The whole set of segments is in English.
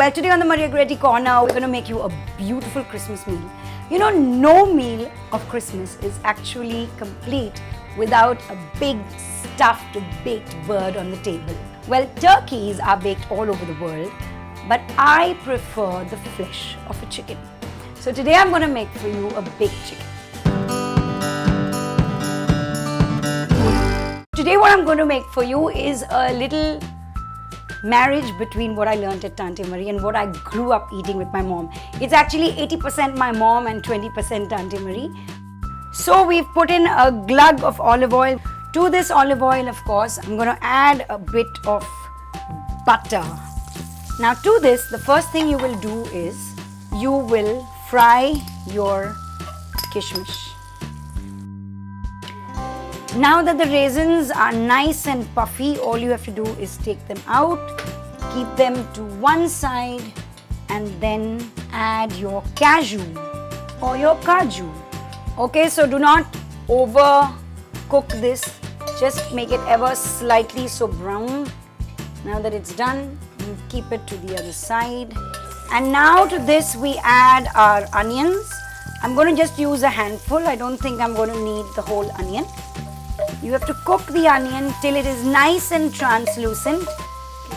Well, today on the Maria Goretti Corner, we're going to make you a beautiful Christmas meal. You know, no meal of Christmas is actually complete without a big stuffed baked bird on the table. Well, turkeys are baked all over the world, but I prefer the flesh of a chicken. So today I'm going to make for you a baked chicken. Today what I'm going to make for you is a little marriage between what I learned at Tante Marie and what I grew up eating with my mom. It's actually 80% my mom and 20% Tante Marie. So we've put in a glug of olive oil. To this olive oil, of course, I'm going to add a bit of butter. Now to this, the first thing you will do is you will fry your kishmish. Now that the raisins are nice and puffy, all you have to do is take them out, keep them to one side, and then add your cashew or your kaju. Okay, so do not overcook this, just make it ever slightly so brown. Now that it's done, you keep it to the other side. And now to this we add our onions. I'm going to just use a handful. I don't think I'm going to need the whole onion. You have to cook the onion till it is nice and translucent.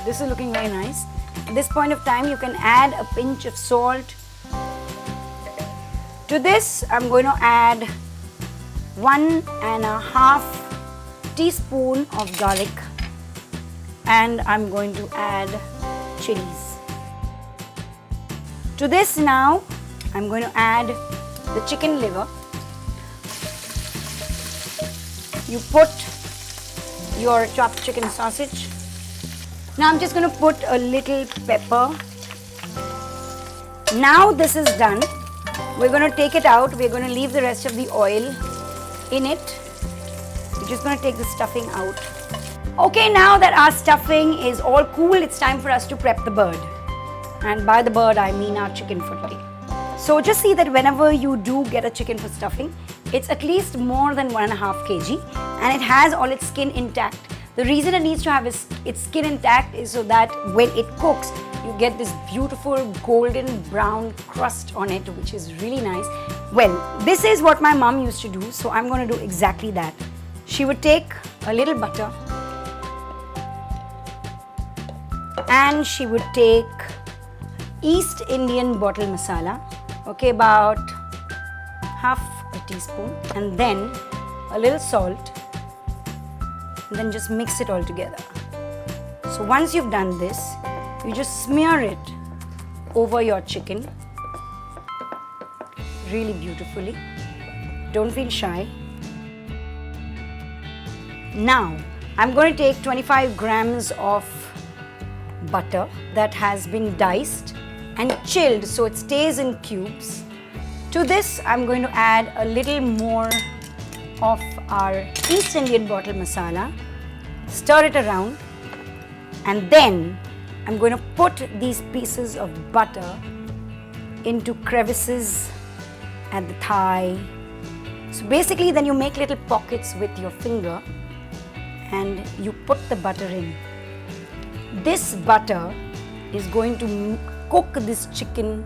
This is looking very nice. At this point of time, you can add a pinch of salt. To this, I'm going to add 1.5 teaspoon of garlic, and I'm going to add chilies. To this now, I'm going to add the chicken liver. You put your chopped chicken sausage. Now I'm just going to put a little pepper. Now this is done. We're going to take it out. We're going to leave the rest of the oil in it. We're just going to take the stuffing out. Okay, now that our stuffing is all cool, it's time for us to prep the bird. And by the bird, I mean our chicken for today. So just see that whenever you do get a chicken for stuffing, it's at least more than 1.5 kg and it has all its skin intact. The reason it needs to have its skin intact is so that when it cooks, you get this beautiful golden brown crust on it, which is really nice. Well, this is what my mom used to do, so I'm going to do exactly that. She would take a little butter and she would take East Indian bottle masala, okay, about half a teaspoon, and then a little salt, and then just mix it all together. So once you've done this, you just smear it over your chicken really beautifully. Don't feel shy. Now I'm going to take 25 grams of butter that has been diced and chilled so it stays in cubes. To this, I'm going to add a little more of our East Indian bottle masala, stir it around, and then I'm going to put these pieces of butter into crevices at the thigh. So basically then you make little pockets with your finger and you put the butter in. This butter is going to cook this chicken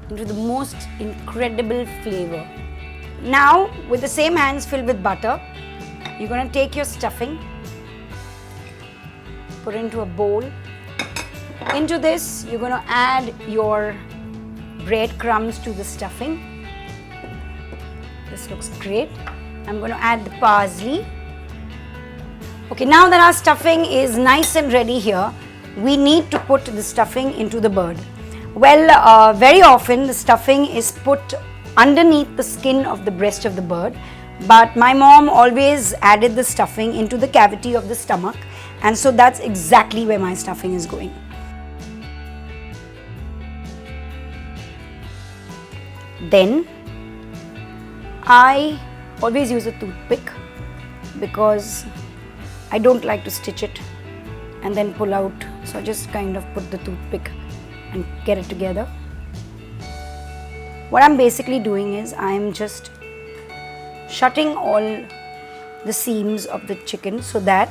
into the most incredible flavor. Now, with the same hands filled with butter, you're going to take your stuffing, put it into a bowl. Into this, you're going to add your breadcrumbs to the stuffing. This looks great. I'm going to add the parsley. Okay, now that our stuffing is nice and ready here, we need to put the stuffing into the bird. Well, very often the stuffing is put underneath the skin of the breast of the bird, but my mom always added the stuffing into the cavity of the stomach, and so that's exactly where my stuffing is going. Then I always use a toothpick because I don't like to stitch it and then pull out, so I just kind of put the toothpick and get it together. What I'm basically doing is I'm just shutting all the seams of the chicken so that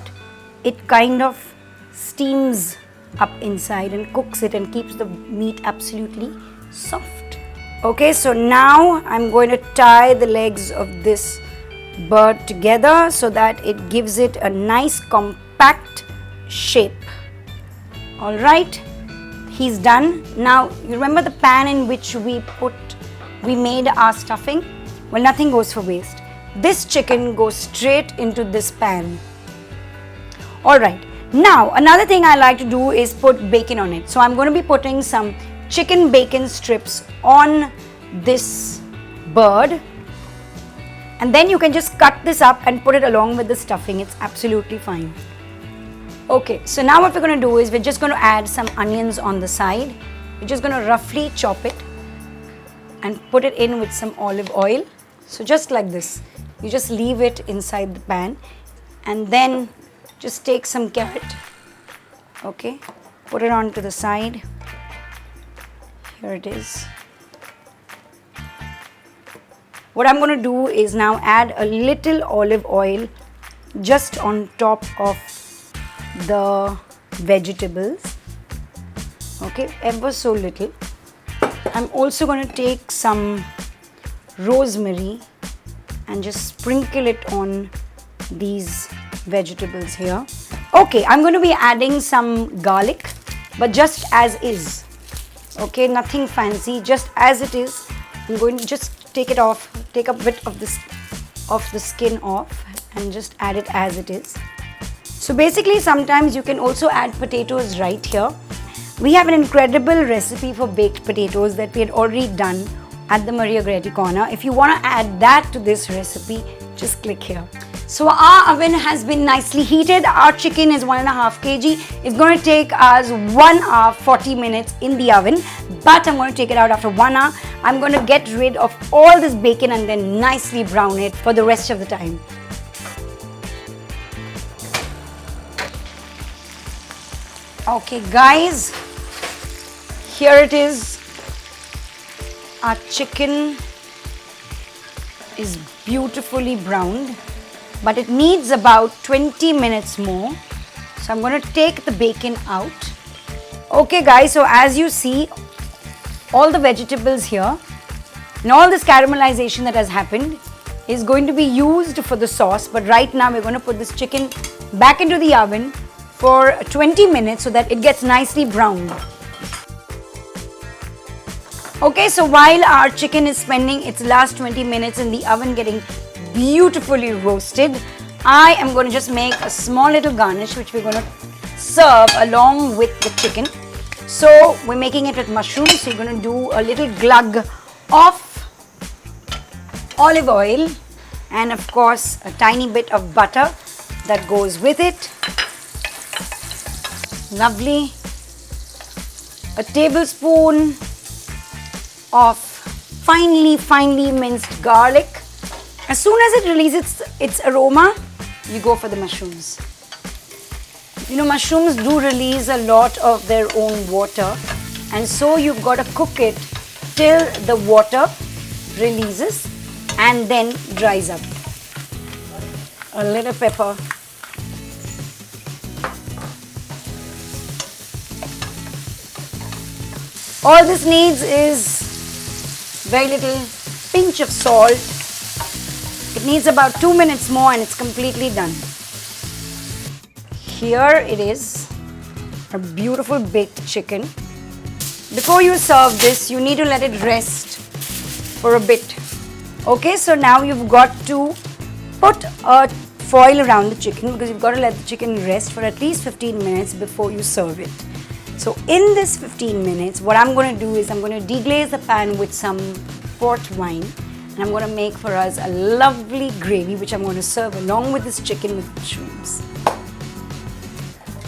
it kind of steams up inside and cooks it and keeps the meat absolutely soft. Okay, so now I'm going to tie the legs of this bird together so that it gives it a nice compact shape. Alright, he's done. Now you remember the pan in which we made our stuffing? Well, nothing goes for waste. This chicken goes straight into this pan. Alright, now another thing I like to do is put bacon on it. So I'm going to be putting some chicken bacon strips on this bird, and then you can just cut this up and put it along with the stuffing. It's absolutely fine. Okay, so now what we're going to do is we're just going to add some onions on the side. We're just going to roughly chop it and put it in with some olive oil. So just like this, you just leave it inside the pan, and then just take some carrot, okay, put it onto the side. Here it is. What I'm going to do is now add a little olive oil just on top of the vegetables, okay, ever so little. I'm also going to take some rosemary and just sprinkle it on these vegetables here. Okay, I'm going to be adding some garlic, but just as is. Okay, nothing fancy, just as it is. I'm going to just take it off, take a bit of the skin off and just add it as it is. So basically sometimes you can also add potatoes right here. We have an incredible recipe for baked potatoes that we had already done at the Maria Goretti corner. If you want to add that to this recipe, just click here. So our oven has been nicely heated. Our chicken is 1.5 kg. It's going to take us 1 hour 40 minutes in the oven, but I'm going to take it out after 1 hour. I'm going to get rid of all this bacon and then nicely brown it for the rest of the time. Okay guys, here it is. Our chicken is beautifully browned, but it needs about 20 minutes more. So I'm going to take the bacon out. Okay guys, so as you see, all the vegetables here and all this caramelization that has happened is going to be used for the sauce, but right now we're going to put this chicken back into the oven for 20 minutes so that it gets nicely browned. Okay, so while our chicken is spending its last 20 minutes in the oven getting beautifully roasted, I am going to just make a small little garnish which we're going to serve along with the chicken. So we're making it with mushrooms, so you're going to do a little glug of olive oil and of course a tiny bit of butter that goes with it. Lovely. A tablespoon of finely minced garlic. As soon as it releases its aroma, you go for the mushrooms. You know, mushrooms do release a lot of their own water, and so you've got to cook it till the water releases and then dries up. A little pepper. All this needs is very little pinch of salt. It needs about 2 minutes more and it's completely done. Here it is, a beautiful baked chicken. Before you serve this, you need to let it rest for a bit. Okay, so now you've got to put a foil around the chicken because you've got to let the chicken rest for at least 15 minutes before you serve it. So in this 15 minutes, what I'm going to do is I'm going to deglaze the pan with some port wine, and I'm going to make for us a lovely gravy which I'm going to serve along with this chicken with mushrooms.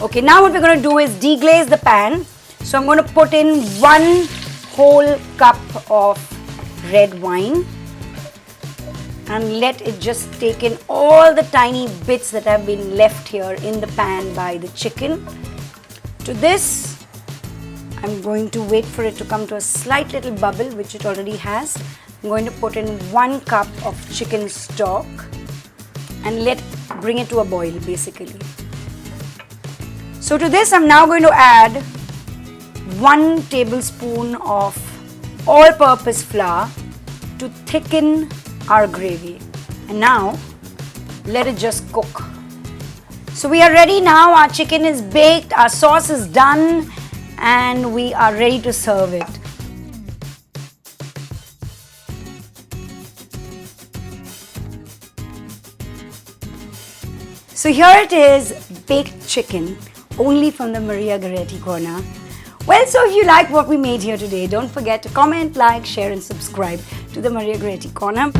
Okay, now what we're going to do is deglaze the pan. So I'm going to put in 1 whole cup of red wine and let it just take in all the tiny bits that have been left here in the pan by the chicken. To this, I'm going to wait for it to come to a slight little bubble, which it already has. I'm going to put in 1 cup of chicken stock and bring it to a boil basically. So to this I'm now going to add 1 tablespoon of all-purpose flour to thicken our gravy. And now let it just cook. So we are ready now. Our chicken is baked, our sauce is done, and we are ready to serve it. So here it is, baked chicken, only from the Maria Goretti corner. Well, so if you like what we made here today, don't forget to comment, like, share and subscribe to the Maria Goretti corner.